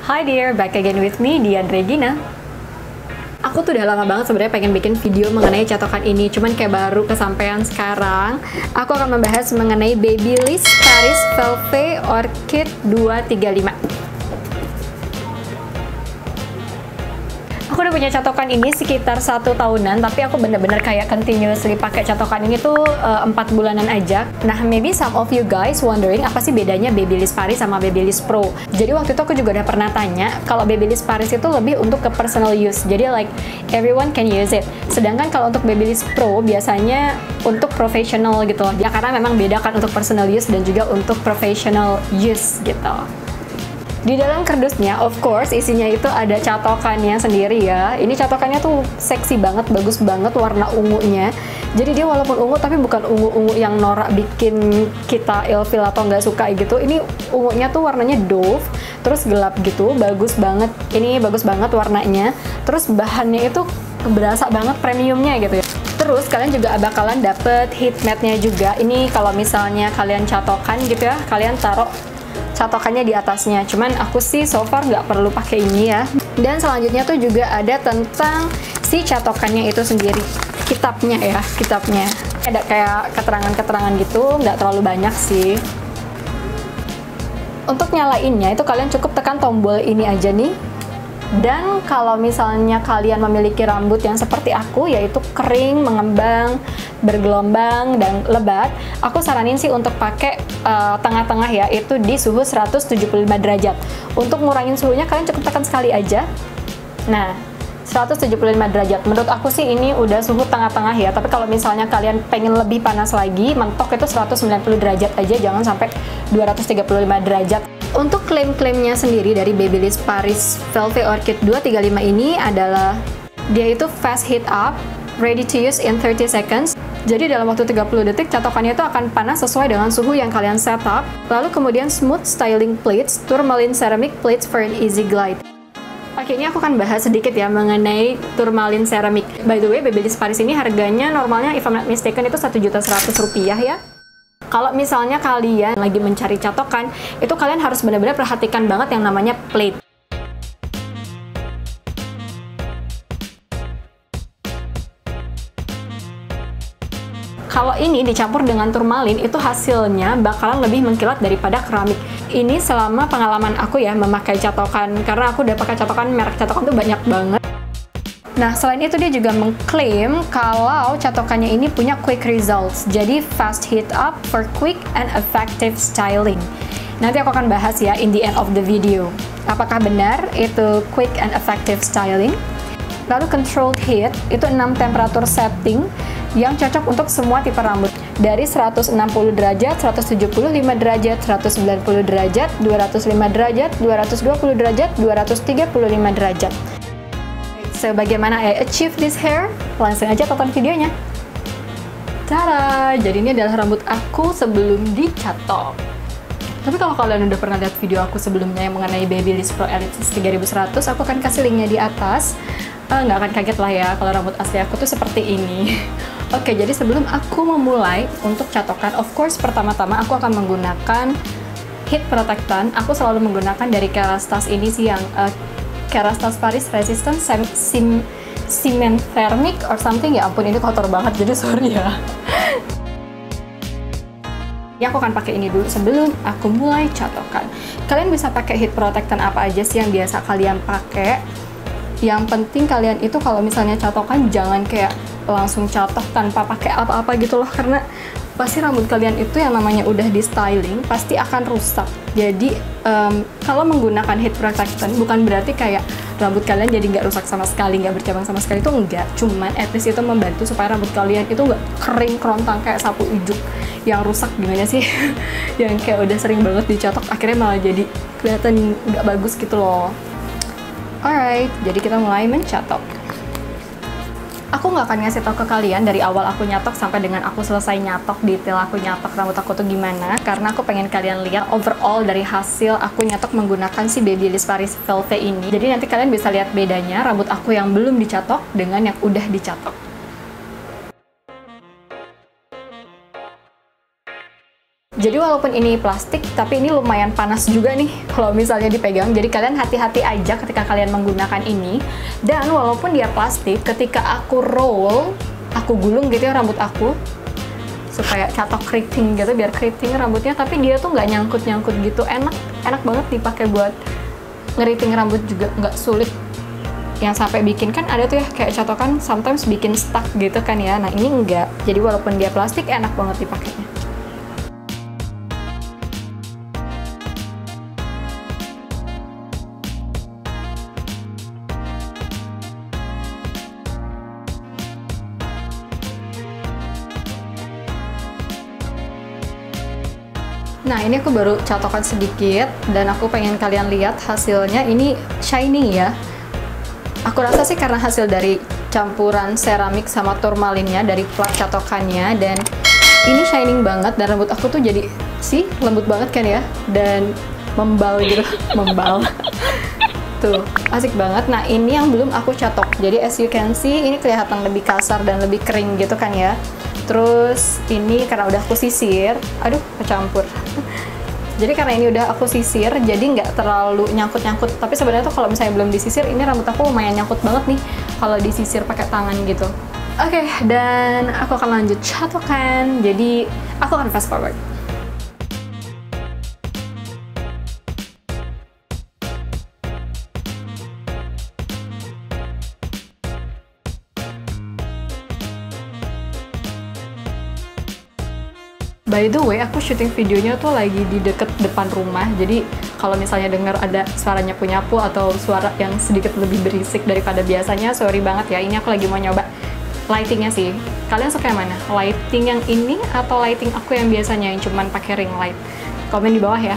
Hi dear, back again with me, Dian Regina. Aku tuh udah lama banget sebenarnya pengen bikin video mengenai catokan ini, cuman kayak baru kesampaian sekarang. Aku akan membahas mengenai Babyliss Paris Velvet Orchid 235. Aku udah punya catokan ini sekitar 1 tahunan, tapi aku bener-bener kayak continuously pakai catokan ini tuh 4 bulanan aja. Nah, maybe some of you guys wondering apa sih bedanya Babyliss Paris sama Babyliss Pro. Jadi waktu itu aku juga udah pernah tanya, kalau Babyliss Paris itu lebih untuk ke personal use, jadi like everyone can use it. Sedangkan kalau untuk Babyliss Pro biasanya untuk professional gitu. Ya karena memang beda kan untuk personal use dan juga untuk professional use gitu. Di dalam kardusnya, of course, isinya itu ada catokannya sendiri ya. Ini catokannya tuh seksi banget, bagus banget warna ungunya. Jadi dia walaupun ungu, tapi bukan ungu-ungu yang norak bikin kita ilfil atau nggak suka gitu. Ini ungunya tuh warnanya dove, terus gelap gitu, bagus banget. Ini bagus banget warnanya. Terus bahannya itu berasa banget premiumnya gitu ya. Terus kalian juga bakalan dapet heat mat-nya juga. Ini kalau misalnya kalian catokan gitu ya, kalian taruh catokannya di atasnya. Cuman aku sih so far nggak perlu pakai ini ya. Dan selanjutnya tuh juga ada tentang si catokannya itu sendiri. Kitabnya ya, kitabnya. Ada kayak keterangan-keterangan gitu, nggak terlalu banyak sih. Untuk nyalainnya itu kalian cukup tekan tombol ini aja nih. Dan kalau misalnya kalian memiliki rambut yang seperti aku, yaitu kering, mengembang, bergelombang, dan lebat, aku saranin sih untuk pakai tengah-tengah ya, itu di suhu 175 derajat. Untuk ngurangin suhunya kalian cukup tekan sekali aja. Nah, 175 derajat. Menurut aku sih ini udah suhu tengah-tengah ya, tapi kalau misalnya kalian pengen lebih panas lagi, mentok itu 190 derajat aja, jangan sampai 235 derajat. Untuk klaim-klaimnya sendiri dari Babyliss Paris Velvet Orchid 235 ini adalah dia itu fast heat up, ready to use in 30 seconds. Jadi dalam waktu 30 detik catokannya itu akan panas sesuai dengan suhu yang kalian setup. Lalu kemudian smooth styling plates, tourmaline ceramic plates for an easy glide. Oke, ini aku akan bahas sedikit ya mengenai tourmaline ceramic. By the way, Babyliss Paris ini harganya normalnya if I'm not mistaken itu Rp1.100.000 ya. Kalau misalnya kalian lagi mencari catokan, itu kalian harus benar-benar perhatikan banget yang namanya plate. Kalau ini dicampur dengan turmalin, itu hasilnya bakalan lebih mengkilat daripada keramik. Ini selama pengalaman aku ya memakai catokan, karena aku udah pakai catokan, merek catokan tuh banyak banget. Nah, selain itu dia juga mengklaim kalau catokannya ini punya quick results. Jadi fast heat up for quick and effective styling. Nanti aku akan bahas ya in the end of the video. Apakah benar itu quick and effective styling? Lalu controlled heat, itu 6 temperatur setting yang cocok untuk semua tipe rambut. Dari 160 derajat, 175 derajat, 190 derajat, 205 derajat, 220 derajat, 235 derajat. So, bagaimana I achieve this hair? Langsung aja tonton videonya. Tada! Jadi ini adalah rambut aku sebelum dicatok. Tapi kalau kalian udah pernah lihat video aku sebelumnya yang mengenai Babyliss Pro Elite 3100, aku akan kasih linknya di atas. Nggak akan kaget lah ya kalau rambut asli aku tuh seperti ini. Oke, jadi sebelum aku memulai untuk catokan, of course pertama-tama aku akan menggunakan heat protectant. Aku selalu menggunakan dari Kerastase ini sih yang Kerastase Paris Resistant Cement Thermic or something. Ya ampun, ini kotor banget, jadi sorry ya. Ya, aku akan pakai ini dulu sebelum aku mulai catokan. Kalian bisa pakai heat protectant apa aja sih yang biasa kalian pakai. Yang penting kalian itu kalau misalnya catokan jangan kayak langsung catok tanpa pakai apa-apa gitu loh, karena pasti rambut kalian itu yang namanya udah di styling pasti akan rusak. Jadi kalau menggunakan heat protectant bukan berarti kayak rambut kalian jadi nggak rusak sama sekali, nggak bercabang sama sekali, itu enggak. Cuman at least itu membantu supaya rambut kalian itu nggak kering kerontang kayak sapu ijuk yang rusak gimana sih. Yang kayak udah sering banget dicatok akhirnya malah jadi kelihatan nggak bagus gitu loh. Alright, jadi kita mulai mencatok. Aku nggak akan ngasih tau ke kalian dari awal aku nyatok sampai dengan aku selesai nyatok, detail aku nyatok rambut aku tuh gimana, karena aku pengen kalian lihat overall dari hasil aku nyatok menggunakan si Babyliss Paris Velvet ini. Jadi nanti kalian bisa lihat bedanya rambut aku yang belum dicatok dengan yang udah dicatok. Jadi walaupun ini plastik, tapi ini lumayan panas juga nih kalau misalnya dipegang. Jadi kalian hati-hati aja ketika kalian menggunakan ini. Dan walaupun dia plastik, ketika aku roll, aku gulung gitu ya rambut aku, supaya catok keriting gitu, biar keriting rambutnya, tapi dia tuh nggak nyangkut-nyangkut gitu. Enak banget dipakai buat ngeriting rambut juga, nggak sulit. Yang sampai bikin kan ada tuh ya kayak catokan sometimes bikin stuck gitu kan ya. Nah ini enggak. Jadi walaupun dia plastik, enak banget dipakainya. Nah ini aku baru catokan sedikit dan aku pengen kalian lihat hasilnya. Ini shiny ya. Aku rasa sih karena hasil dari campuran seramik sama turmalinnya dari plat catokannya, dan ini shining banget dan rambut aku tuh jadi sih lembut banget kan ya, dan membal gitu. Membal tuh asik banget. Nah ini yang belum aku catok, jadi as you can see ini kelihatan lebih kasar dan lebih kering gitu kan ya. Terus ini karena udah aku sisir, aduh kecampur. Jadi karena ini udah aku sisir, jadi nggak terlalu nyangkut-nyangkut. Tapi sebenarnya tuh kalau misalnya belum disisir, ini rambut aku lumayan nyangkut banget nih kalau disisir pakai tangan gitu. Oke, dan aku akan lanjut catokan. Jadi aku akan fast forward. By the way, aku syuting videonya tuh lagi di deket depan rumah. Jadi kalau misalnya dengar ada suara nyapu-nyapu atau suara yang sedikit lebih berisik daripada biasanya, sorry banget ya. Ini aku lagi mau nyoba lightingnya sih. Kalian suka yang mana? Lighting yang ini atau lighting aku yang biasanya yang cuman pakai ring light? Komen di bawah ya.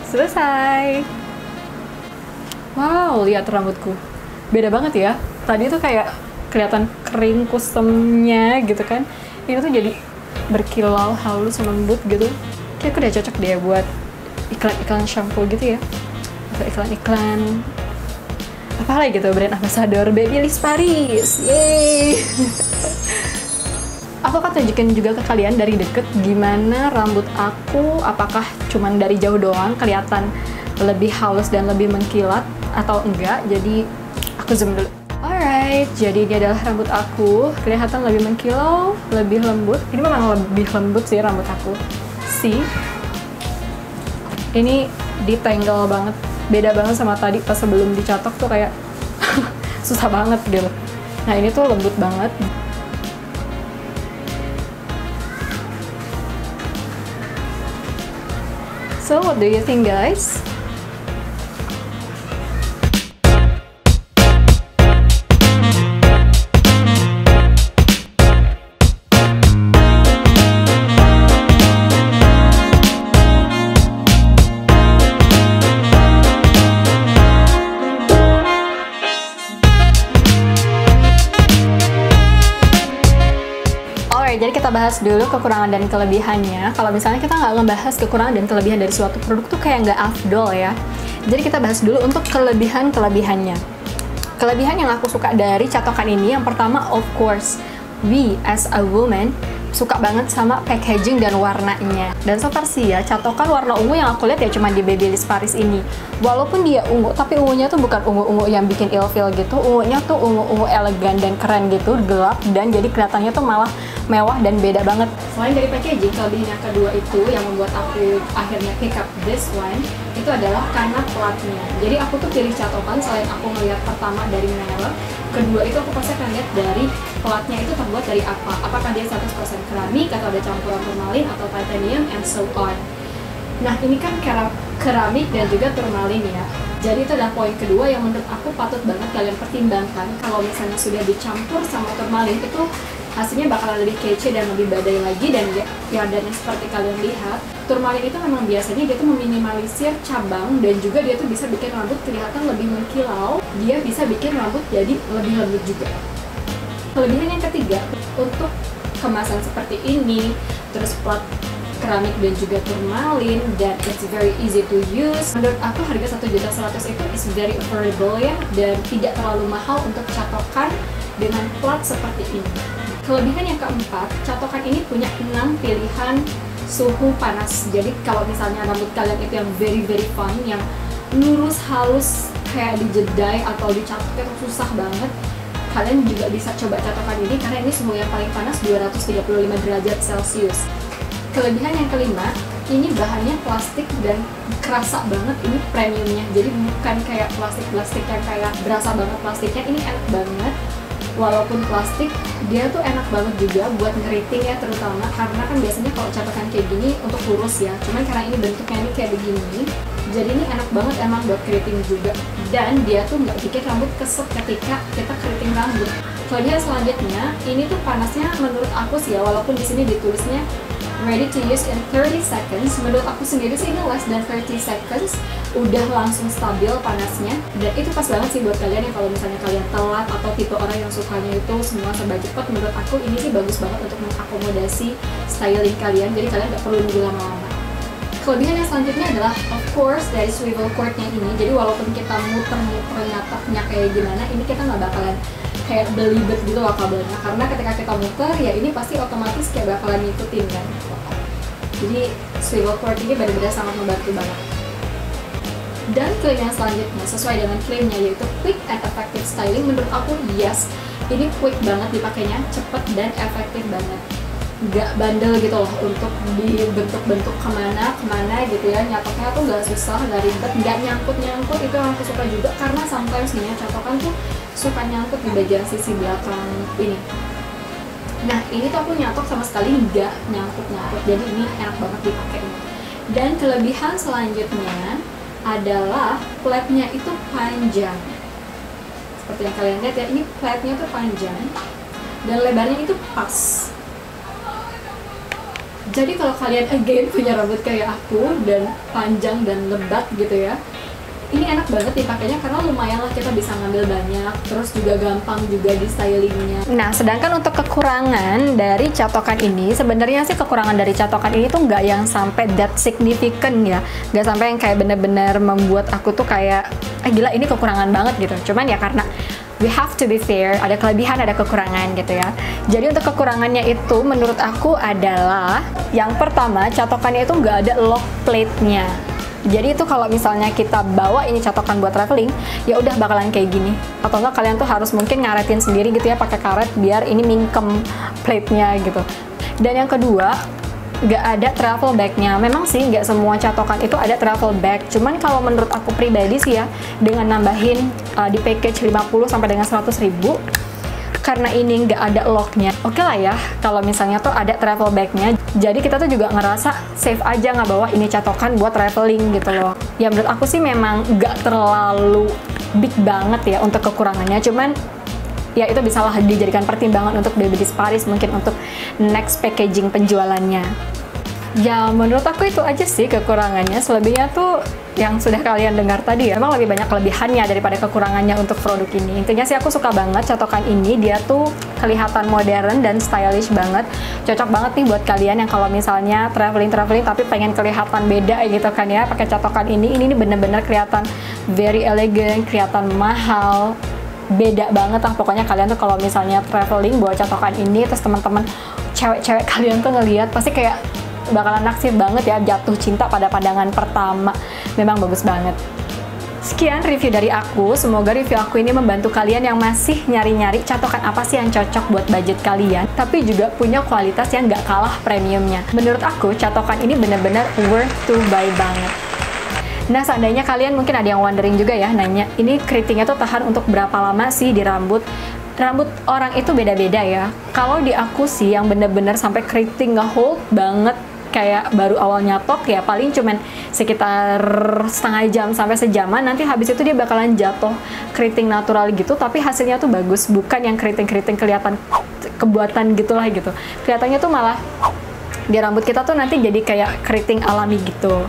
Selesai. Wow, lihat rambutku. Beda banget ya. Tadi tuh kayak kelihatan kering kusemnya gitu kan. Ini tuh jadi berkilau, halus, lembut gitu. Kayak aku udah cocok deh buat iklan-iklan shampoo gitu ya. Atau iklan-iklan apa lagi gitu, brand ambassador Babyliss Paris. Yeay. Aku akan tunjukin juga ke kalian dari deket gimana rambut aku, apakah cuman dari jauh doang kelihatan lebih halus dan lebih mengkilat atau enggak. Jadi aku zoom dulu. Alright, jadi ini adalah rambut aku, kelihatan lebih mengkilau, lebih lembut. Ini memang lebih lembut sih rambut aku. See? Ini detangle banget, beda banget sama tadi pas sebelum dicatok tuh kayak susah banget gitu. Nah ini tuh lembut banget. So, what do you think, guys? Jadi kita bahas dulu kekurangan dan kelebihannya. Kalau misalnya kita nggak ngebahas kekurangan dan kelebihan dari suatu produk tuh kayak nggak afdol ya. Jadi kita bahas dulu untuk kelebihannya. Kelebihan yang aku suka dari catokan ini, yang pertama of course, we as a woman suka banget sama packaging dan warnanya. Dan so far sih ya, catokan warna ungu yang aku lihat ya cuma di Babyliss Paris ini. Walaupun dia ungu, tapi ungunya tuh bukan ungu-ungu yang bikin ilfeel gitu. Ungunya tuh ungu-ungu elegan dan keren gitu, gelap, dan jadi kelihatannya tuh malah mewah dan beda banget. Selain dari packaging, kelebihan yang kedua itu yang membuat aku akhirnya pick up this one, itu adalah karena platnya. Jadi aku tuh pilih catokan selain aku ngeliat pertama dari merek, kedua itu aku pasti akan lihat dari platnya itu terbuat dari apa. Apakah dia 100% keramik atau ada campuran turmalin atau titanium and so on. Nah ini kan keramik dan juga turmalin ya. Jadi itu adalah poin kedua yang menurut aku patut banget kalian pertimbangkan. Kalau misalnya sudah dicampur sama turmalin, itu hasilnya bakalan lebih kece dan lebih badai lagi. Dan ya dan seperti kalian lihat, turmalin itu memang biasanya dia tuh meminimalisir cabang, dan juga dia tuh bisa bikin rambut kelihatan lebih mengkilau. Dia bisa bikin rambut jadi lebih lembut juga. Kelebihan yang ketiga, untuk kemasan seperti ini, terus plat keramik dan juga turmalin, dan it's very easy to use. Menurut aku harga 1.100.000 itu is very affordable ya, dan tidak terlalu mahal untuk catokan dengan plat seperti ini. Kelebihan yang keempat, catokan ini punya 6 pilihan suhu panas. Jadi kalau misalnya rambut kalian itu yang very fine, yang lurus halus kayak dijedai atau dicatok itu susah banget, kalian juga bisa coba catokan ini karena ini suhu yang paling panas 235 derajat Celcius. Kelebihan yang kelima, ini bahannya plastik dan kerasa banget, ini premiumnya. Jadi bukan kayak plastik yang kayak berasa banget plastiknya, ini enak banget. Walaupun plastik, dia tuh enak banget juga buat ngeriting ya, terutama karena kan biasanya kalau catokan kayak gini untuk lurus ya, cuman karena ini bentuknya ini kayak begini, jadi ini enak banget emang buat keriting juga. Dan dia tuh nggak bikin rambut keset ketika kita keriting rambut. Kelebihan selanjutnya, ini tuh panasnya menurut aku sih ya, walaupun di sini ditulisnya ready to use in 30 seconds, menurut aku sendiri sih ini less than 30 seconds udah langsung stabil panasnya. Dan itu pas banget sih buat kalian yang kalau misalnya kalian telat atau tipe orang yang sukanya itu semua serba cepat. Menurut aku ini sih bagus banget untuk mengakomodasi styling kalian, jadi kalian nggak perlu nunggu lama-lama. Kelebihan yang selanjutnya adalah of course dari swivel cordnya ini. Jadi walaupun kita muter-muter nyatoknya kayak gimana, ini kita nggak bakalan kayak belibet gitu loh kabelnya, karena ketika kita muter ya ini pasti otomatis kayak bakalan ngikutin kan. Jadi swivel cord ini benar-benar sangat membantu banget. Dan klaim yang selanjutnya sesuai dengan klaimnya yaitu quick and effective styling. Menurut aku yes, ini quick banget dipakainya, cepet dan efektif banget, nggak bandel gitu loh untuk dibentuk-bentuk kemana gitu ya. Nyatoknya tuh nggak susah, nggak ribet, nggak nyangkut. Itu yang aku suka juga karena sometimes nih catokan tuh suka nyangkut di bagian sisi belakang ini. Nah ini tuh aku nyatok sama sekali nggak nyangkut, jadi ini enak banget dipakai. Dan kelebihan selanjutnya adalah platnya itu panjang. Seperti yang kalian lihat ya, ini platnya tuh panjang dan lebarnya itu pas. Jadi kalau kalian again punya rambut kayak aku dan panjang dan lebat gitu ya, ini enak banget dipakainya karena lumayan lah kita bisa ngambil banyak, terus juga gampang juga di stylingnya. Nah, sedangkan untuk kekurangan dari catokan ini, sebenarnya sih kekurangan dari catokan ini tuh nggak yang sampai that significant ya, nggak sampai yang kayak bener-bener membuat aku tuh kayak gila ini kekurangan banget gitu. Cuman ya karena we have to be fair, ada kelebihan ada kekurangan gitu ya. Jadi untuk kekurangannya itu menurut aku adalah yang pertama, catokannya itu nggak ada lock plate-nya. Jadi itu kalau misalnya kita bawa ini catokan buat traveling, ya udah bakalan kayak gini. Atau enggak kalian tuh harus mungkin ngaretin sendiri gitu ya, pakai karet biar ini mingkem plate-nya gitu. Dan yang kedua, nggak ada travel bag-nya. Memang sih nggak semua catokan itu ada travel bag. Cuman kalau menurut aku pribadi sih ya, dengan nambahin di package 50 sampai dengan 100.000, karena ini nggak ada lock-nya, oke lah ya kalau misalnya tuh ada travel bag-nya. Jadi kita tuh juga ngerasa safe aja nggak bawa ini catokan buat traveling gitu loh. Ya menurut aku sih memang nggak terlalu big banget ya untuk kekurangannya. Cuman ya itu bisa lah dijadikan pertimbangan untuk Babyliss Paris mungkin untuk next packaging penjualannya. Ya menurut aku itu aja sih kekurangannya. Selebihnya tuh yang sudah kalian dengar tadi ya, memang lebih banyak kelebihannya daripada kekurangannya untuk produk ini. Intinya sih aku suka banget catokan ini, dia tuh kelihatan modern dan stylish banget. Cocok banget nih buat kalian yang kalau misalnya traveling tapi pengen kelihatan beda gitu kan ya, pakai catokan ini bener-bener kelihatan very elegant, kelihatan mahal, beda banget lah pokoknya. Kalian tuh kalau misalnya traveling bawa catokan ini, terus teman-teman cewek-cewek kalian tuh ngelihat pasti kayak bakalan naksir banget ya, jatuh cinta pada pandangan pertama. Memang bagus banget. Sekian review dari aku, semoga review aku ini membantu kalian yang masih nyari-nyari catokan apa sih yang cocok buat budget kalian, tapi juga punya kualitas yang nggak kalah premiumnya. Menurut aku, catokan ini bener-bener worth to buy banget. Nah, seandainya kalian mungkin ada yang wondering juga ya, nanya, ini keritingnya tuh tahan untuk berapa lama sih di rambut? Rambut orang itu beda-beda ya. Kalau di aku sih yang bener-bener sampai keriting nge-hold banget, kayak baru awal nyatok ya paling cuman sekitar setengah jam sampai sejaman, nanti habis itu dia bakalan jatuh keriting natural gitu, tapi hasilnya tuh bagus, bukan yang keriting-keriting kelihatan kebuatan gitulah gitu. Kelihatannya tuh malah di rambut kita tuh nanti jadi kayak keriting alami gitu.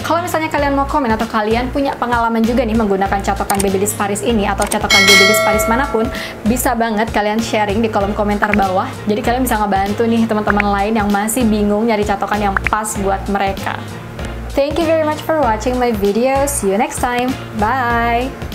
Kalau misalnya kalian mau komen atau kalian punya pengalaman juga nih menggunakan catokan Babyliss Paris ini atau catokan Babyliss Paris manapun, bisa banget kalian sharing di kolom komentar bawah. Jadi kalian bisa ngebantu nih teman-teman lain yang masih bingung nyari catokan yang pas buat mereka. Thank you very much for watching my video. See you next time. Bye!